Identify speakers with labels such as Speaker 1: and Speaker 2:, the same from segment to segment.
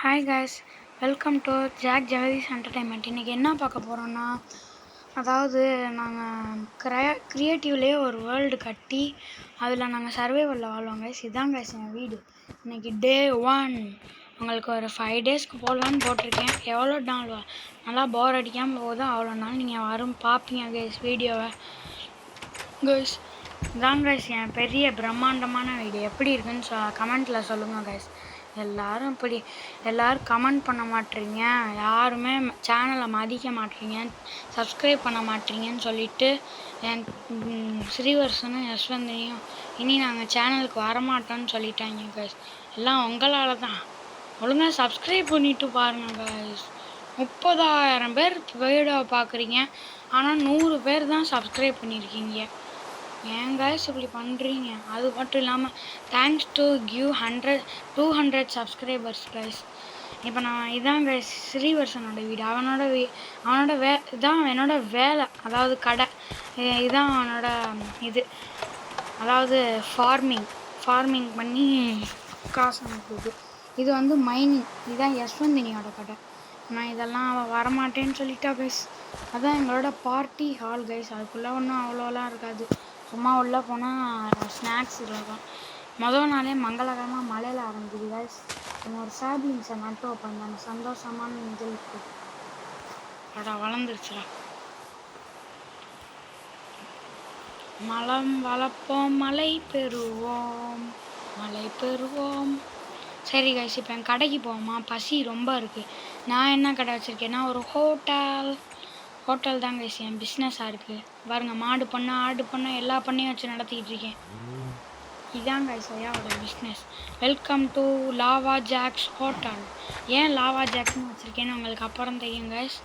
Speaker 1: Hi guys, welcome to Jack Jagadeesh entertainment. இன்றைக்கி என்ன பார்க்க போகிறோன்னா, அதாவது நாங்கள் க்ரியேட்டிவ்லேயே ஒரு வேர்ல்டு கட்டி அதில் நாங்கள் சர்வைவலில் வாழ்வோம் கைஸ். இதான் கைஸ் என் வீடு. இன்றைக்கி டே 1. உங்களுக்கு ஒரு 5 டேஸ்க்கு போடலான்னு போட்டிருக்கேன். எவ்வளோ நாள் நல்லா போர் அடிக்காமல் போகுதோ அவ்வளோ நாள் நீங்கள் பார்ப்பீங்க கைஸ் வீடியோவை. கைஸ் இதான் கைஸ் என் பெரிய பிரம்மாண்டமான வீடு. எப்படி இருக்குன்னு கமெண்ட்டில் சொல்லுங்கள் கைஸ். எல்லோரும் கமெண்ட் பண்ண மாட்டீங்க, யாருமே சேனலை மதிக்க மாட்டீங்க, சப்ஸ்கிரைப் பண்ண மாட்டீங்கன்னு சொல்லிவிட்டு என் ஸ்ரீவர்ஷனும் யஸ்வந்தினியும் இனி நாங்கள் சேனலுக்கு வரமாட்டோன்னு சொல்லிட்டாங்க கைஸ். எல்லாம் உங்களால் தான். ஒழுங்காக சப்ஸ்கிரைப் பண்ணிவிட்டு பாருங்கள் கைஸ். 30,000 பேர் வீடியோவை பார்க்குறீங்க, ஆனால் 100 பேர் தான் சப்ஸ்கிரைப் பண்ணியிருக்கீங்க. ஏன் கைஸ் இப்படி பண்ணுறீங்க? அது மட்டும் இல்லாமல் thanks to give 200 subscribers guys. இப்போ இதான் கைஸ் ஸ்ரீவர்ஷனோட வீடு. இதான் என்னோட வேலை, அதாவது கடை. இதுதான் அவனோட அதாவது ஃபார்மிங் பண்ணி காசு அனுப்புது. இது மைனிங். இதுதான் யஸ்வந்தினியோட கடை. நான் இதெல்லாம் அவள் வரமாட்டேன்னு சொல்லிட்டா கைஸ். அதுதான் எங்களோட பார்ட்டி ஹால் கைஸ். அதுக்குள்ளே ஒன்றும் அவ்வளோலாம் இருக்காது. சும்மா உள்ளே போனால் ஸ்நாக்ஸ் இருக்கும். மொதல் நாளே மங்களகரமாக மழையில் ஆரம்பிக்குது கைஸ். ஒரு சாப்லிங்ஸை நட்டு வைப்பாங்க, அந்த சந்தோஷமான இருக்கு. வளர்ந்துருச்சுடா. மலம் வளர்ப்போம், மழை பெறுவோம். சரி கைஸ், இப்போ என் கடைக்கு போவோமா? பசி ரொம்ப இருக்குது. நான் என்ன கடை வச்சுருக்கேன்னா ஒரு ஹோட்டல் தான் கைஸ் என் பிஸ்னஸாக இருக்குது. பாருங்கள், மாடு பண்ணை, ஆடு பண்ணை, எல்லா பண்ணையும் வச்சு நடத்திக்கிட்டு இருக்கேன். இதுதான் கைஸ் ஐயாவோட business. Welcome to Lava Jacks hotel. ஏன் லாவா ஜாக்ஸ்னு வச்சுருக்கேன்னு உங்களுக்கு அப்புறம் தெரியும் கைஸ்.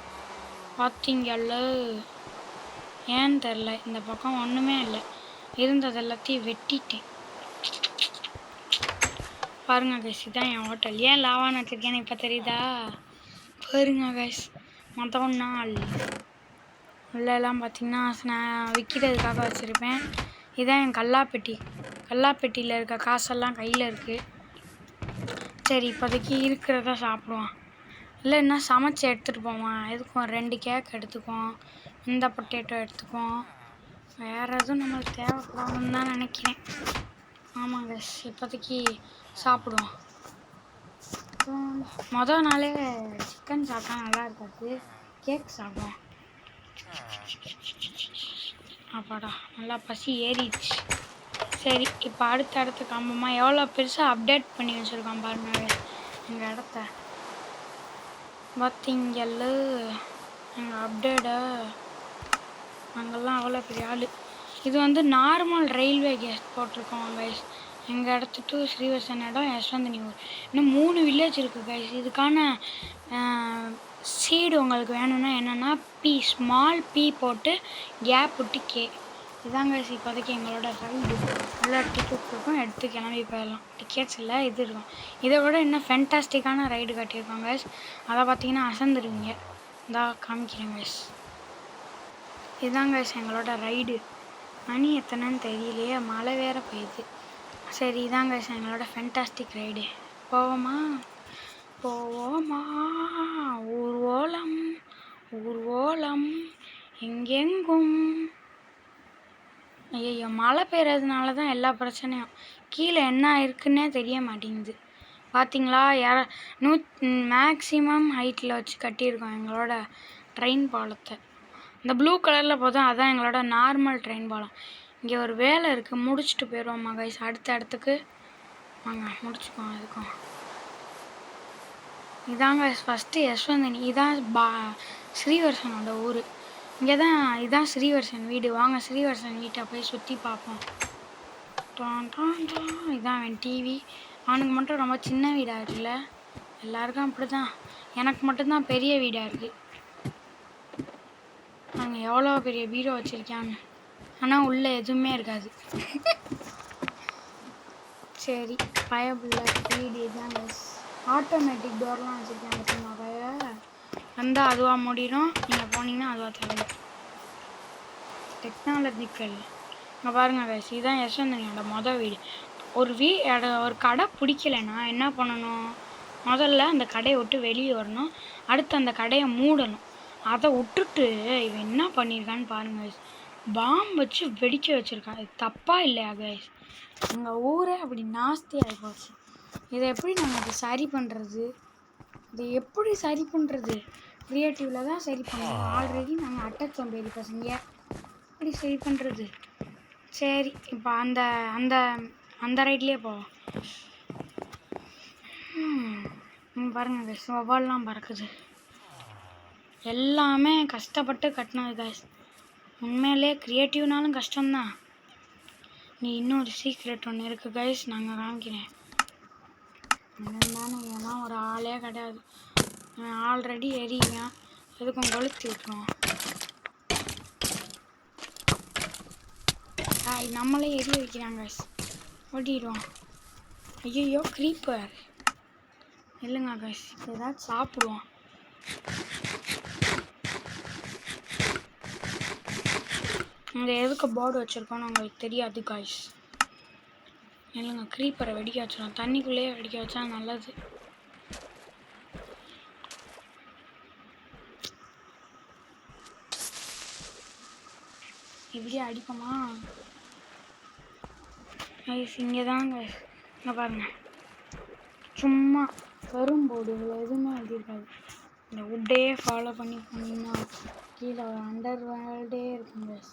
Speaker 1: பார்த்தீங்கல்ல, ஏன்னு தெரில, இந்த பக்கம் ஒன்றுமே இல்லை, இருந்தது எல்லாத்தையும் வெட்டிட்டேன். பாருங்க கைஸ், இதுதான் என் ஹோட்டல். ஏன் லாவான்னு வச்சுருக்கேன்னு இப்போ தெரியுதா? பாருங்க கைஸ், மொத்தம் நாள் உள்ளெல்லாம் பார்த்தீங்கன்னா விற்கிறதுக்காக வச்சுருப்பேன். இதுதான் என் கல்லாப்பெட்டியில் இருக்க காசெல்லாம் கையில் இருக்குது. சரி, இப்போதைக்கு இருக்கிறத சாப்பிடுவோம். இல்லைன்னா சமைச்சு எடுத்துகிட்டு போவோம். எதுக்கும் 2 கேக் எடுத்துக்குவோம், இந்த பொட்டேட்டோ எடுத்துக்குவோம். வேறு எதுவும் நம்மளுக்கு தேவைப்படாதுன்னு தான் நினைக்கிறேன். ஆமாங்க, இப்போதைக்கு சாப்பிடுவோம். மொதல் நாளே சிக்கன் சாப்பிட்டா நல்லா இருக்காது, கேக் சாப்பிடுவோம். அப்பாடா, நல்லா பசி ஏறிடுச்சு. சரி, இப்போ அடுத்த காம்பமா எவ்வளோ பெருசாக அப்டேட் பண்ணி வச்சுருக்கோம் பாருங்க எங்கள் இடத்த. பார்த்தீங்கல்ல எங்கள் அப்டேட்டை, அங்கெல்லாம் அவ்வளோ பெரிய ஆள். இது நார்மல் ரயில்வே கேஸ் போட்டிருக்கோம் கைஸ். எங்கள் இடத்துட்டு ஸ்ரீவர்ஷன் இடம், யஸ்வந்தினி ஊர். இன்னும் 3 வில்லேஜ் இருக்குது கைஸ். இதுக்கான சீடு உங்களுக்கு வேணும்னா என்னென்னா ஸ்மால் பி போட்டு கேப் விட்டு கே. இதாங்க கைஸ் இப்போதைக்கு எங்களோட ரைடு. நல்லா டிக்கெட்ஸ் இருக்கும், எடுத்து கிளம்பி போயிடலாம். டிக்கெட்ஸ் இல்லை, இது இருக்கும். இதை விட இன்னும் ஃபென்டாஸ்டிக்கான ரைடு கட்டியிருக்கோம் கைஸ். அதை பார்த்தீங்கன்னா அசந்துருவீங்க. காமிக்கிறேன் கைஸ். இதுதாங்க கைஸ் எங்களோட ரைடு. மணி எத்தனைன்னு தெரியலையே, மழை வேறு பெய்யுது. சரி, இதாங்க கைஸ் எங்களோட ஃபென்டாஸ்டிக் ரைடு. போவோமா? ஊர்வலம் எங்கெங்கும். ஐயோ, மழை பெய்யறதுனால தான் எல்லா பிரச்சனையும். கீழே என்ன இருக்குன்னே தெரிய மாட்டேங்குது. பார்த்தீங்களா, மேக்ஸிமம் ஹைட்டில் வச்சு கட்டியிருக்கோம் எங்களோட ட்ரெயின் பாலத்தை. இந்த ப்ளூ கலரில் போதும், அதுதான் எங்களோட நார்மல் ட்ரெயின் பாலம். இங்கே ஒரு வேலை இருக்குது, முடிச்சுட்டு போயிடுவோம்மா கைஸ். அடுத்த இடத்துக்கு வாங்க, முடிச்சுக்கோங்க. இதுக்கும் இதாங்க ஃபஸ்ட்டு யஸ்வந்தினி. இதான் ஸ்ரீவர்ஷனோட ஊர். இதான் ஸ்ரீவர்ஷன் வீடு. வாங்க ஸ்ரீவர்ஷன் வீட்டை போய் சுற்றி பார்ப்போம். இதான் அவன் டிவி. அவனுக்கு மட்டும் ரொம்ப சின்ன வீடாக இருக்குல்ல, எல்லாருக்கும் அப்படி தான். எனக்கு மட்டும்தான் பெரிய வீடாக இருக்குது. நாங்கள் எவ்வளோ பெரிய பீரோ வச்சுருக்காங்க, ஆனால் உள்ளே எதுவுமே இருக்காது. சரி, பயபுள்ள வீடு இதான். ஆட்டோமேட்டிக் டோர்லாம் வச்சுருக்கேன் பார்த்தீங்களா? வந்தால் அதுவாக மூடிடும், நீங்கள் போனீங்கன்னா அதுவாக தரும். டெக்னாலஜிக்கல். இங்கே பாருங்கள் கைஸ், இதுதான் யஸ்வந்தினியோட வீடு. ஒரு கடை பிடிக்கலைன்னா என்ன பண்ணணும்? முதல்ல அந்த கடையை விட்டு வெளியே வரணும், அடுத்து அந்த கடையை மூடணும். அதை விட்டுட்டு இவன் என்ன பண்ணியிருக்கான்னு பாருங்க கைஸ். பாம்பு வச்சு வெடிக்க வச்சுருக்கான். இது தப்பா இல்லையா கைஸ்? எங்கள் ஊரே அப்படி நாஸ்தி ஆகி போச்சு. இதை எப்படி நாங்கள் அதை சரி பண்ணுறது? இதை எப்படி சரி பண்ணுறது? க்ரியேட்டிவில் தான் சரி பண்ணுவோம். ஆல்ரெடி நாங்கள் அட்டச்சோம்பேறி பசங்க, எப்படி சரி பண்ணுறது? சரி, இப்போ அந்த அந்த அந்த ரைட்லேயே போவோம். பாருங்கள் கைஸ், வவ்வால்லாம் பறக்குது. எல்லாமே கஷ்டப்பட்டு கட்டினது கைஸ். உண்மையிலே க்ரியேட்டிவ்னாலும் கஷ்டம்தான். நீ இன்னொரு சீக்ரெட் ஒன்று இருக்குது கைஸ், நாங்கள் காமிக்கிறேன். என்னன்னு ஏன்னா ஒரு ஆளே கிடையாது. ஆல்ரெடி எரியுவேன், எதுக்கும் கொளுத்தி விட்டுருவோம். நம்மளே எரிய வைக்கிறாங்க கைஸ், ஓட்டிடுவோம். ஐயோ க்ரீப்பர் இல்லைங்க கைஸ், ஏதாச்சும் சாப்பிடுவோம். இங்கே எதுக்கு போர்டு வச்சுருக்கோன்னு உங்களுக்கு தெரியாது கைஸ். இல்லைங்க, க்ரீப்பரை வெடிக்க வச்சிடும். தண்ணிக்குள்ளேயே வெடிக்க வச்சா நல்லது. இப்படியே அடிப்போமா கைஸ்? இங்கே தான் கைஸ், இங்கே பாருங்க, சும்மா வெறும் போர்டு, இதில் எதுவுமே எழுதியிருக்காது. இந்த வுட்டே ஃபாலோ பண்ணி போனீங்கன்னா கீழே ஒரு அண்டர் வேர்ல்டே இருக்குங்க கைஸ்.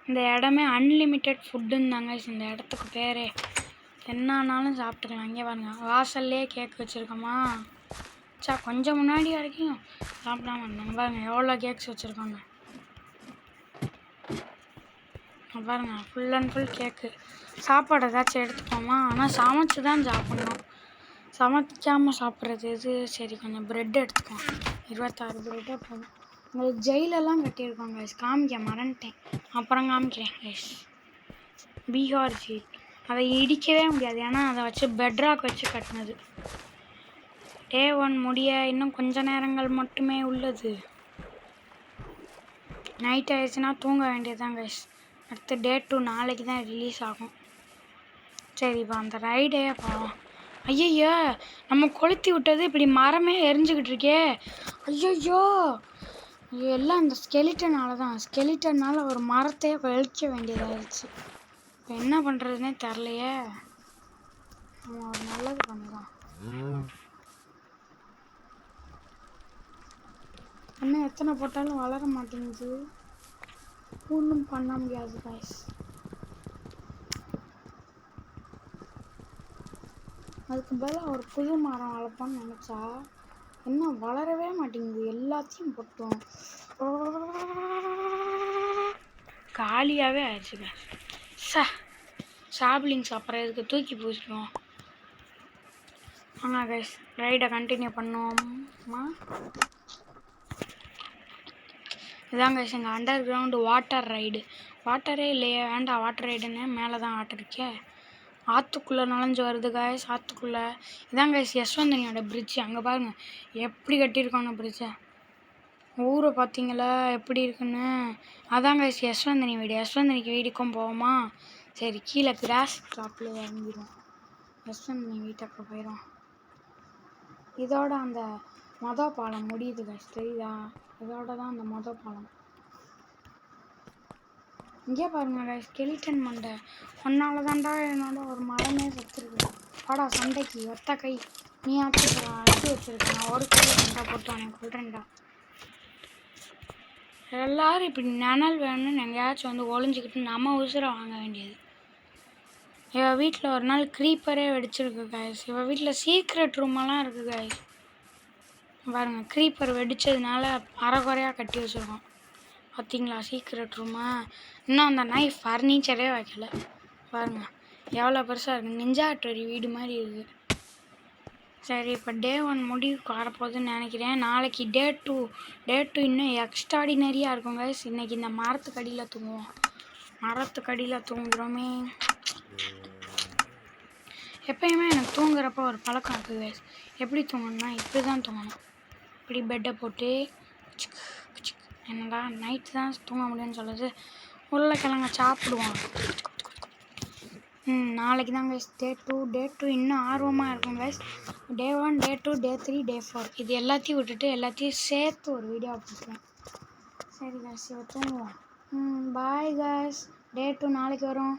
Speaker 1: இந்த இடமே அன்லிமிட்டெட் ஃபுட்டுன்னு தாங்க இந்த இடத்துக்கு பேரே. என்னானாலும் சாப்பிட்டுக்கலாம். இங்கே பாருங்க, வாசல்லே கேக் வச்சுருக்கோமா? கொஞ்சம் முன்னாடி வரைக்கும் சாப்பிடாம இருந்தாங்க. பாருங்க எவ்வளோ கேக்ஸ் வச்சுருக்காங்க பாருங்க, ஃபுல் அண்ட் ஃபுல் கேக்கு. சாப்பாடு ஏதாச்சும் எடுத்துப்போமா? ஆனால் சமைச்சு தான் சாப்பிட்ணும். சமைக்காமல் சாப்பிட்றது இது. சரி, கொஞ்சம் ப்ரெட் எடுத்துப்போம். 26 ப்ரெட்டே போதும். உங்களுக்கு ஜெயிலெல்லாம் கட்டியிருக்கோம் கைஸ், காமிக்க மறந்துட்டேன், அப்புறம் காமிக்கிறேன் கைஸ். பீகார் ஜெயில், அதை இடிக்கவே முடியாது, ஏன்னா அதை வச்சு பெட்ராக் வச்சு கட்டினது. டே 1 முடிய இன்னும் கொஞ்ச நேரங்கள் மட்டுமே உள்ளது. நைட் ஆயிடுச்சுன்னா தூங்க வேண்டியதுதான் கைஸ். அடுத்து டே 2 நாளைக்கு தான் ரிலீஸ் ஆகும். சரி, இப்போ அந்த ரைடே போவோம். ஐயையோ, நம்ம கொளுத்தி விட்டது இப்படி மரமே எரிஞ்சுக்கிட்டு இருக்கே. ஐயோ, எல்லாம் அந்த ஸ்கெலிட்டனால தான். ஸ்கெலிட்டனால ஒரு மரத்தையே கழிக்க வேண்டியதாகிடுச்சு. இப்போ என்ன பண்ணுறதுனே தெரிலையே. நம்ம ஒரு நல்லது பண்ணலாம். இன்னும் எத்தனை போட்டாலும் வளர மாட்டேங்குது. ஒன்றும் பண்ண முடியாது கைஸ். அதுக்கு பதிலாக ஒரு புது மரம் வளர்ப்போன்னு நினச்சா இன்னும் வளரவே மாட்டேங்குது. எல்லாத்தையும் போட்டோம், காலியாகவே ஆயிடுச்சு கைஸ். சாப்லிங்ஸ் அப்புறம் இதுக்கு தூக்கி பூசிடுவோம். ஆமாம் கைஸ், ரைடை கண்டினியூ பண்ணுவோமா? இதாங்க கைஸ் எங்கள் அண்டர் கிரவுண்டு வாட்டர் ரைடு. வாட்டரே இல்லையே, வேண்டாம் வாட்டர் ரைடுன்னு. மேலே தான் வாட்டர் இருக்கே. ஆற்றுக்குள்ளே நுழைஞ்சு வருது கைஸ், ஆற்றுக்குள்ளே. இதாங்க கைஸ் யஸ்வந்தினியோட பிரிட்ஜு. அங்கே பாருங்கள் எப்படி கட்டியிருக்கோன்னு பிரிட்ஜை. ஊரை பார்த்தீங்களா எப்படி இருக்குன்னு? அதாங்க கைஸ் யஸ்வந்தினி வீடு. யஸ்வந்தினிக்கு வீடுக்கும் போவோமா? சரி, கீழே கிராஸ் டாப்பில் இறங்கிடுவோம். யஸ்வந்தினி வீட்டுக்கு போயிடும். இதோட அந்த மொதல் பாலம் முடியுது கைஸ், தெரியுதா? இதோட தான் அந்த மொதல் பாலம். இங்கே பாருங்க கைஸ், ஸ்கெலிட்டன் மண்டை. ஒன்னால தாண்டா என்னோட ஒரு மரமே செத்துருக்கு. வாடா சண்டைக்கு, ஒத்த கை நீ அடிச்சு வச்சிருக்க, நான் ஒரு கையை சண்டை போட்டு எனக்கு சொல்கிறேன்டா. எல்லோரும் இப்படி நிழல் வேணும்னு எங்கேயாச்சும் வந்து ஒளிஞ்சிக்கிட்டு நம்ம உசுரை வாங்க வேண்டியது. இவள் வீட்டில் ஒரு நாள் க்ரீப்பரே வெடிச்சிருக்கு கைஸ். இவள் வீட்டில் சீக்ரெட் ரூமெல்லாம் இருக்குது கைஸ். பாருங்கள், க்ரீப்பர் வெடித்ததுனால அரைக்குறையாக கட்டி வச்சுருக்கோம். பார்த்தீங்களா சீக்ரெட் ரூமா? இன்னும் அந்த நைஃப் ஃபர்னிச்சரே வைக்கல. பாருங்கள் எவ்வளோ பெருசாக இருக்குது, நிஞ்சா ஹட்டோரி வீடு மாதிரி இருக்குது. சரி, இப்போ டே 1 முடிவுக்கு வரப்போகுதுன்னு நினைக்கிறேன். நாளைக்கு டே 2 இன்னும் எக்ஸ்ட்ராடினரியாக இருக்கும் கைஸ். இன்றைக்கி இந்த மரத்துக்கடியில் தூங்குவோம். மரத்துக்கடியில் தூங்குகிறோமே. எப்பயுமே எனக்கு தூங்குறப்போ ஒரு பழக்கம் இருக்குது கைஸ். எப்படி தூங்கணும்னா இப்படி தான் தூங்கணும். இப்படி பெட்டை போட்டு என்னடா நைட்டு தான் தூங்க முடியும்னு சொல்லுது. உருளைக்கிழங்க சாப்பிடுவோம். நாளைக்கு தான் கைஸ் டே 2 இன்னும் ஆர்வமாக இருக்கும் கைஸ். டே 1, டே 2, டே 3, டே 4 இது எல்லாத்தையும் விட்டுட்டு எல்லாத்தையும் சேர்த்து ஒரு வீடியோ போட்டுருவேன். சரி கைஸ், தூங்குவோம். Bye guys. டே 2 நாளைக்கு வரும்.